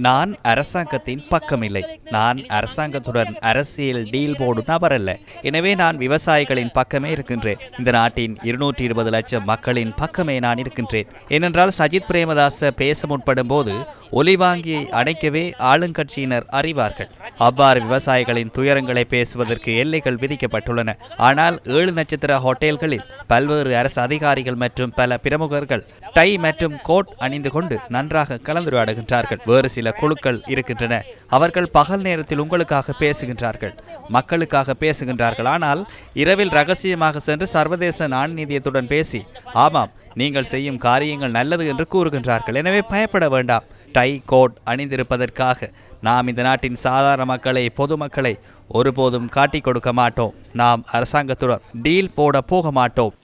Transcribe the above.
நான் அரசாங்கத்தின் பக்கமில்லை. நான் அரசாங்கத்துடன் அரசியல் டீல் போடும் நபர் அல்ல. எனவே நான் விவசாயிகளின் பக்கமே இருக்கின்றேன். இந்த நாட்டின் 220 லட்சம் மக்களின் பக்கமே நான் இருக்கின்றேன். ஏனென்றால் சஜித் பிரேமதாச பேச முற்படும் போது ஒலிவாங்கியை அணைக்கவே ஆளுங்கட்சியினர் அறிவார்கள். அவ்வாறு விவசாயிகளின் துயரங்களை பேசுவதற்கு எல்லைகள் விதிக்கப்பட்டுள்ளன. ஆனால் 7 நட்சத்திர ஹோட்டல்களில் பல்வேறு அரசு அதிகாரிகள் மற்றும் பல பிரமுகர்கள் டை மற்றும் கோட் அணிந்து கொண்டு நன்றாக கலந்துரையாடுகின்றார்கள். வேறு சில குழுக்கள் இருக்கின்றன. அவர்கள் பகல் நேரத்தில் உங்களுக்காக பேசுகின்றார்கள், மக்களுக்காக பேசுகின்றார்கள். ஆனால் இரவில் ரகசியமாக சென்று சர்வதேச நாணயத்துடன் பேசி ஆமாம் நீங்கள் செய்யும் காரியங்கள் நல்லது என்று கூறுகின்றார்கள். எனவே பயப்பட வேண்டாம். டை கோட் அணிந்திருப்பதற்காக நாம் இந்த நாட்டின் சாதாரண மக்களை, பொதுமக்களை ஒருபோதும் காட்டிக் கொடுக்க மாட்டோம். நாம் அரசாங்கத்துடன் டீல் போட போக மாட்டோம்.